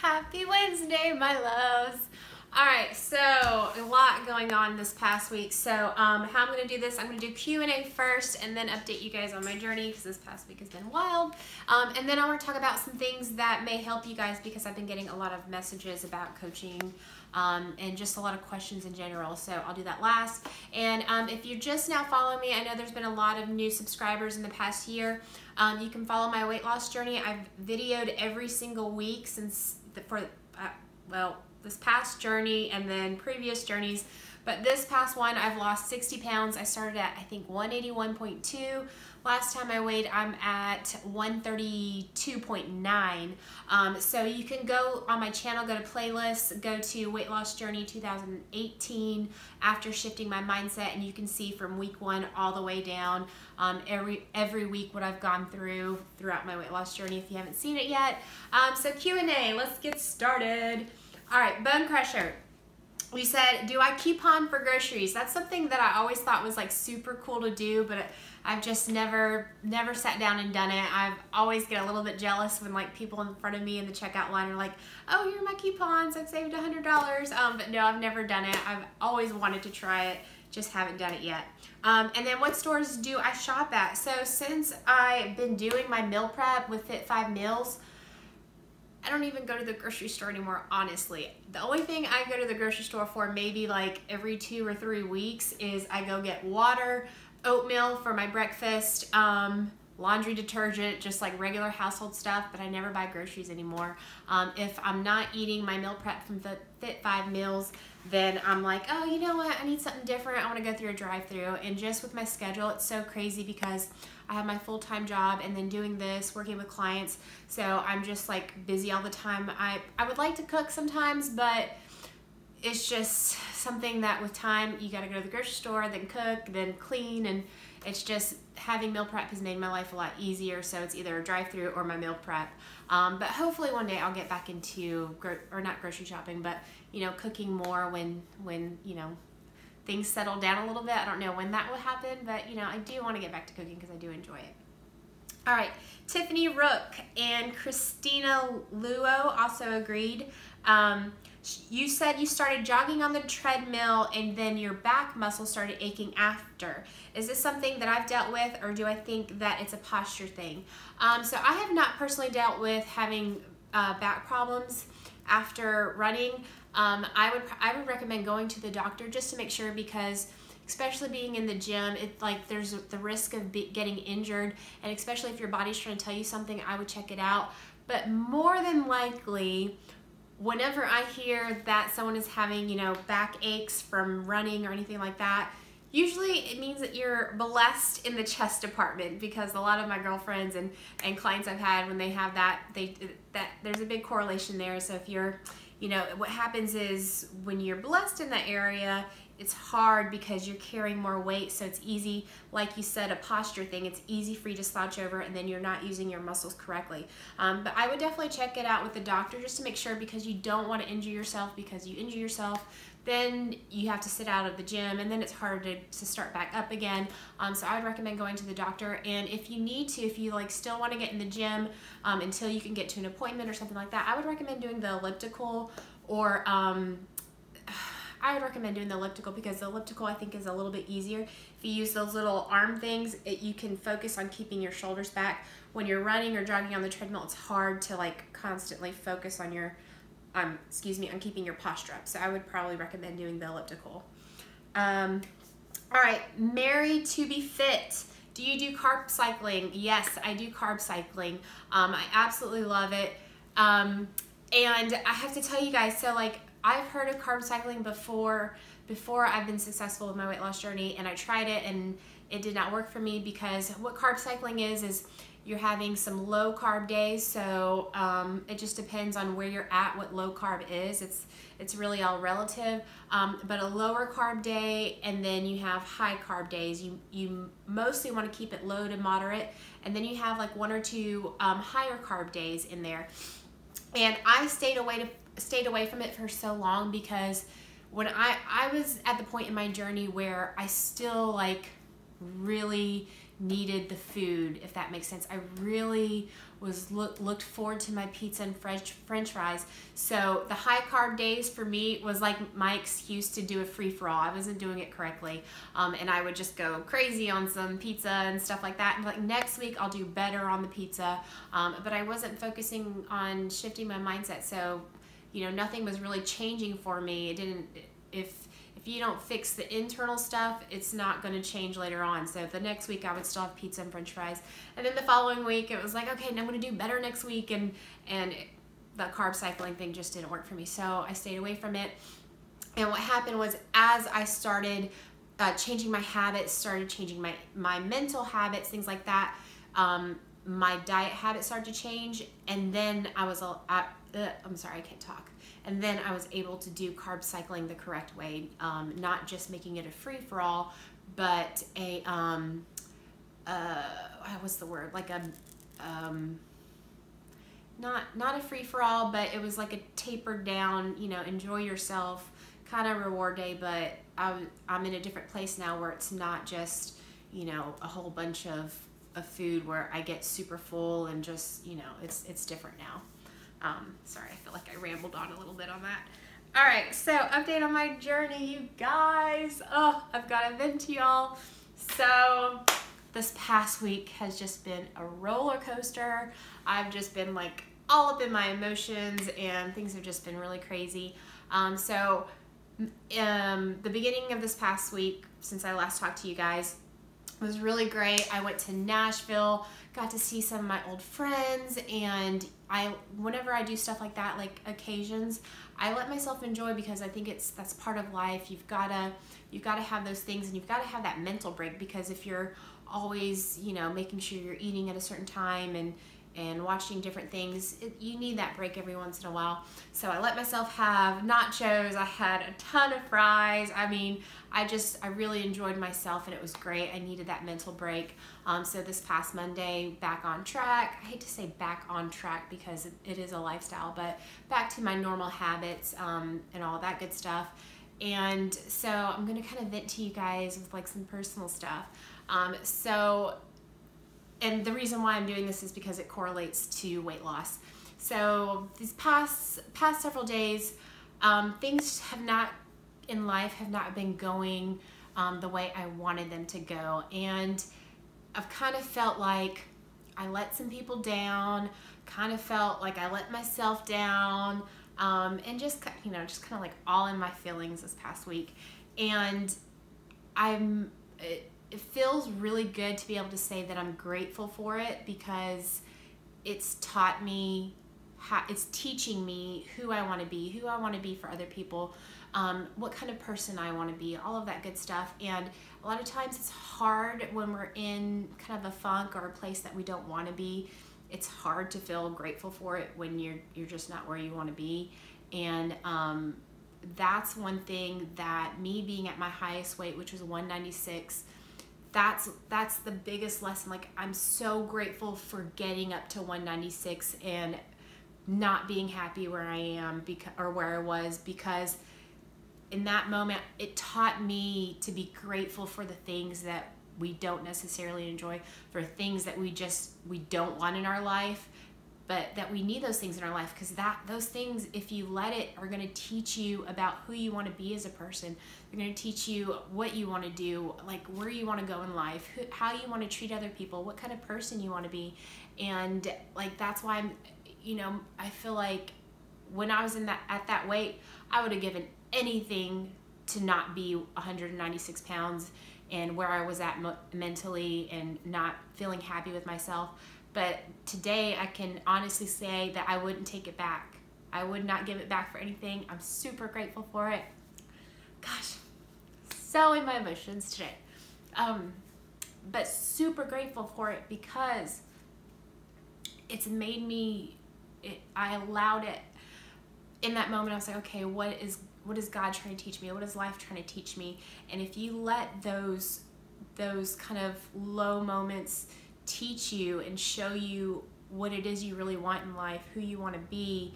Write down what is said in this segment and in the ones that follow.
Happy Wednesday, my loves. All right, so a lot going on this past week. So how I'm going to do this, I'm going to do Q&A first and then update you guys on my journey because this past week has been wild. And then I want to talk about some things that may help you guys because I've been getting a lot of messages about coaching and just a lot of questions in general. So I'll do that last. And if you're just now following me, I know there's been a lot of new subscribers in the past year. You can follow my weight loss journey. I've videoed every single week since this past journey and then previous journeys, but this past one I've lost 60 pounds. I started at I think 181.2. Last time I weighed I'm at 132.9. So you can go on my channel, go to playlists, go to Weight Loss Journey 2018 after shifting my mindset, and you can see from week 1 all the way down every week what I've gone through throughout my weight loss journey if you haven't seen it yet. So Q&A, let's get started. All right, bone crusher. We said, do I coupon for groceries? That's something that I always thought was like super cool to do, but I've just never sat down and done it. I've always get a little bit jealous when like people in front of me in the checkout line are like, oh, here are my coupons, I've saved $100. But no, I've never done it. I've always wanted to try it, just haven't done it yet. And then what stores do I shop at? So since I've been doing my meal prep with Fit 5 Meals, I don't even go to the grocery store anymore, honestly. The only thing I go to the grocery store for maybe like every 2 or 3 weeks is I go get water, oatmeal for my breakfast, laundry detergent, just like regular household stuff, but I never buy groceries anymore. If I'm not eating my meal prep from Fit 5 Meals, then I'm like, oh, you know what? I need something different. I want to go through a drive-through. And just with my schedule, it's so crazy because I have my full-time job and then doing this, working with clients. So I'm just like busy all the time. I would like to cook sometimes, but it's just something that with time, you got to go to the grocery store, then cook, then clean. And it's just having meal prep has made my life a lot easier. So it's either a drive-through or my meal prep. But hopefully one day I'll get back into, or not grocery shopping, but you know, cooking more when you know, things settle down a little bit. I don't know when that will happen, but you know, I do want to get back to cooking because I do enjoy it. All right, Tiffany Rook and Christina Luo also agreed. You said you started jogging on the treadmill and then your back muscles started aching after. Is this something that I've dealt with, or do I think that it's a posture thing? So I have not personally dealt with having back problems after running. I would recommend going to the doctor just to make sure, because especially being in the gym, it's like there's the risk of getting injured, and especially if your body's trying to tell you something, I would check it out. But more than likely, whenever I hear that someone is having, you know, back aches from running or anything like that, usually it means that you're blessed in the chest department, because a lot of my girlfriends and clients I've had, when they have that, there's a big correlation there. So if you're, you know, what happens is when you're blessed in that area, it's hard because you're carrying more weight, so it's easy, like you said, a posture thing. It's easy for you to slouch over and then you're not using your muscles correctly. But I would definitely check it out with the doctor just to make sure, because you don't want to injure yourself, because you injure yourself, then you have to sit out of the gym and then it's hard to start back up again. So I would recommend going to the doctor. And if you need to, if you like still want to get in the gym until you can get to an appointment or something like that, I would recommend doing the elliptical, or I would recommend doing the elliptical, because the elliptical I think is a little bit easier. If you use those little arm things, you can focus on keeping your shoulders back. When you're running or jogging on the treadmill, it's hard to like constantly focus on your, on keeping your posture up. So I would probably recommend doing the elliptical. All right, Mary to be fit. Do you do carb cycling? Yes, I do carb cycling. I absolutely love it. And I have to tell you guys, so like, I've heard of carb cycling before I've been successful with my weight loss journey, and I tried it and it did not work for me, because what carb cycling is you're having some low carb days. So it just depends on where you're at, what low carb is. It's really all relative, but a lower carb day, and then you have high carb days. You mostly want to keep it low to moderate, and then you have like 1 or 2 higher carb days in there. And I stayed away from it for so long, because when I was at the point in my journey where I still like really needed the food, if that makes sense. I really was looked forward to my pizza and french fries. So the high carb days for me was like my excuse to do a free-for-all. I wasn't doing it correctly, and I would just go crazy on some pizza and stuff like that. And like next week I'll do better on the pizza, but I wasn't focusing on shifting my mindset. So you know, nothing was really changing for me. It didn't. If you don't fix the internal stuff, it's not going to change later on. So the next week I would still have pizza and french fries. And then the following week it was like, okay, now I'm going to do better next week. And the carb cycling thing just didn't work for me. So I stayed away from it. And what happened was, as I started changing my habits, started changing my mental habits, things like that, my diet habits started to change. And then I was, I'm sorry, I can't talk. And then I was able to do carb cycling the correct way, not just making it a free-for-all, but a, what's the word? Like a, not a free-for-all, but it was like a tapered down, you know, enjoy yourself kind of reward day. But I'm in a different place now where it's not just, you know, a whole bunch of food where I get super full and just, you know, it's different now. Sorry, I feel like I rambled on a little bit on that. All right, so update on my journey, you guys. Oh, I've got to vent to y'all. So this past week has just been a roller coaster. I've just been like all up in my emotions, and things have just been really crazy. The beginning of this past week, since I last talked to you guys, was really great. I went to Nashville, got to see some of my old friends, and whenever I do stuff like that, like occasions, I let myself enjoy, because I think that's part of life. You've got to have those things, and you've got to have that mental break, because if you're always, you know, making sure you're eating at a certain time and watching different things, you need that break every once in a while. So I let myself have nachos. I had a ton of fries. I mean, I really enjoyed myself, and it was great. I needed that mental break. So this past Monday, back on track. I hate to say back on track because it is a lifestyle, but back to my normal habits and all that good stuff. And so I'm gonna kind of vent to you guys with like some personal stuff. And the reason why I'm doing this is because it correlates to weight loss. So these past several days, things in life have not been going the way I wanted them to go. And I've kind of felt like I let some people down, kind of felt like I let myself down, and just, you know, just kind of like all in my feelings this past week. And it feels really good to be able to say that I'm grateful for it, because it's taught me it's teaching me who I want to be for other people, what kind of person I want to be, all of that good stuff. And a lot of times it's hard when we're in kind of a funk or a place that we don't want to be. It's hard to feel grateful for it when you're just not where you want to be. And that's one thing that, me being at my highest weight, which was 196, that's the biggest lesson. Like, I'm so grateful for getting up to 196 and not being happy where I am or where I was, because in that moment it taught me to be grateful for the things that we don't necessarily enjoy, for things that we don't want in our life, but that we need those things in our life, because those things, if you let it, are going to teach you about who you want to be as a person. They're going to teach you what you want to do, like where you want to go in life, how you want to treat other people, what kind of person you want to be. And like, that's why I feel like when I was at that weight, I would have given anything to not be 196 pounds and where I was at mentally and not feeling happy with myself. But today I can honestly say that I wouldn't take it back. I would not give it back for anything. I'm super grateful for it. Gosh, so in my emotions today. But super grateful for it, because it's made me, I allowed it. In that moment I was like, okay, what is God trying to teach me? What is life trying to teach me? And if you let those kind of low moments teach you and show you what it is you really want in life, who you want to be,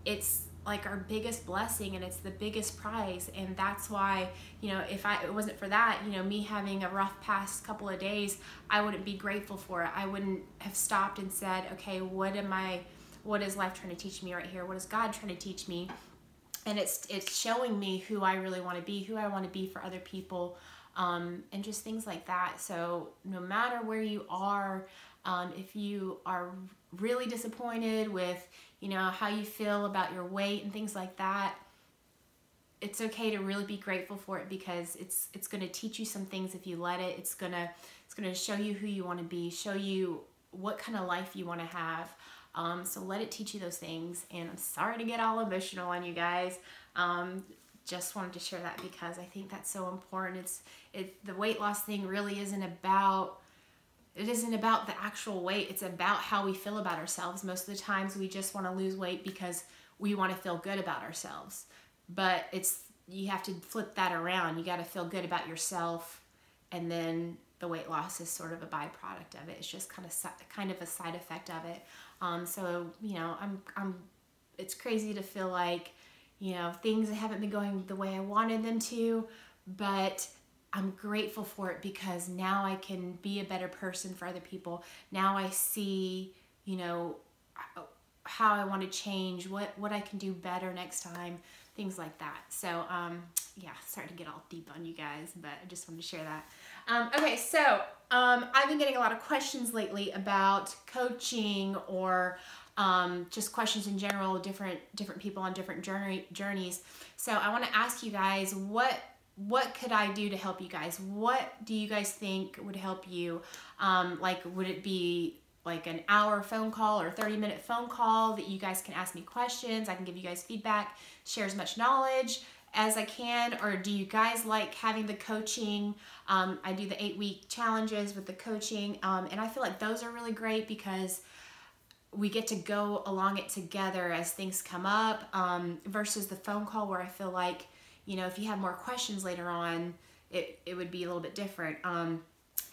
it's like our biggest blessing, and it's the biggest prize. And that's why, you know, if it wasn't for that, you know, me having a rough past couple of days, I wouldn't be grateful for it. I wouldn't have stopped and said, okay, what is life trying to teach me right here? What is God trying to teach me? And it's showing me who I really want to be, who I want to be for other people, and just things like that. So no matter where you are, if you are really disappointed with, you know, how you feel about your weight and things like that, it's okay to really be grateful for it, because it's going to teach you some things if you let it. It's going to show you who you want to be, show you what kind of life you want to have. So let it teach you those things. And I'm sorry to get all emotional on you guys. Just wanted to share that because I think that's so important. The weight loss thing really isn't about the actual weight. It's about how we feel about ourselves. Most of the times we just want to lose weight because we want to feel good about ourselves. But you have to flip that around. You got to feel good about yourself, and then the weight loss is sort of a byproduct of it. It's just kind of a side effect of it. So, you know, it's crazy to feel like, you know, things haven't been going the way I wanted them to, but I'm grateful for it because now I can be a better person for other people. Now I see, you know, how I want to change, what I can do better next time, things like that. So, yeah, sorry to get all deep on you guys, but I just wanted to share that. Okay, so I've been getting a lot of questions lately about coaching, or just questions in general, different people on different journeys. So I want to ask you guys, what could I do to help you guys? What do you guys think would help you? Like, would it be like an hour phone call or 30-minute phone call that you guys can ask me questions? I can give you guys feedback, share as much knowledge as I can. Or do you guys like having the coaching? I do the 8-week challenges with the coaching, and I feel like those are really great because we get to go along it together as things come up, versus the phone call where I feel like, you know, if you have more questions later on, it would be a little bit different.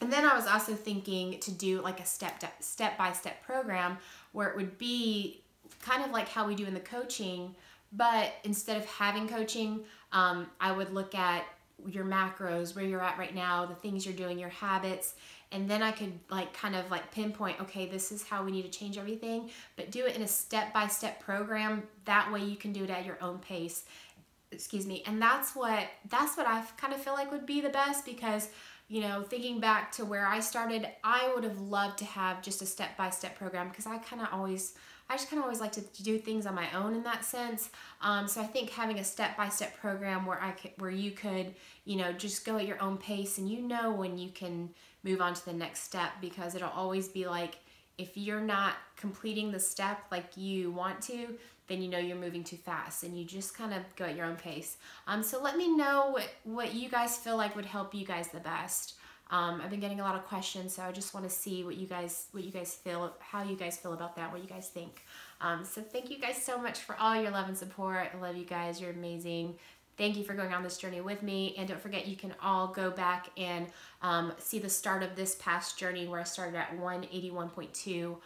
And then I was also thinking to do like a step-by-step program where it would be kind of like how we do in the coaching, but instead of having coaching, I would look at your macros, where you're at right now, the things you're doing, your habits, and then I could like kind of like pinpoint, okay, this is how we need to change everything, but do it in a step-by-step program. That way you can do it at your own pace. Excuse me. And that's what I kind of feel like would be the best, because, you know, thinking back to where I started, I would have loved to have just a step-by-step program, because I just kind of always like to do things on my own in that sense. So I think having a step-by-step program where you could, you know, just go at your own pace, and you know when you can move on to the next step, because it'll always be like, if you're not completing the step like you want to, then you know you're moving too fast, and you just kind of go at your own pace. So let me know what you guys feel like would help you guys the best. I've been getting a lot of questions, so I just want to see what you guys feel, how you guys feel about that, what you guys think. So thank you guys so much for all your love and support. I love you guys. You're amazing. Thank you for going on this journey with me. And don't forget, you can all go back and see the start of this past journey where I started at 181.2.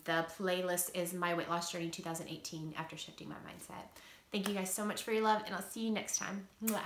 The playlist is My Weight Loss Journey 2018 after shifting my mindset. Thank you guys so much for your love, and I'll see you next time. Mwah.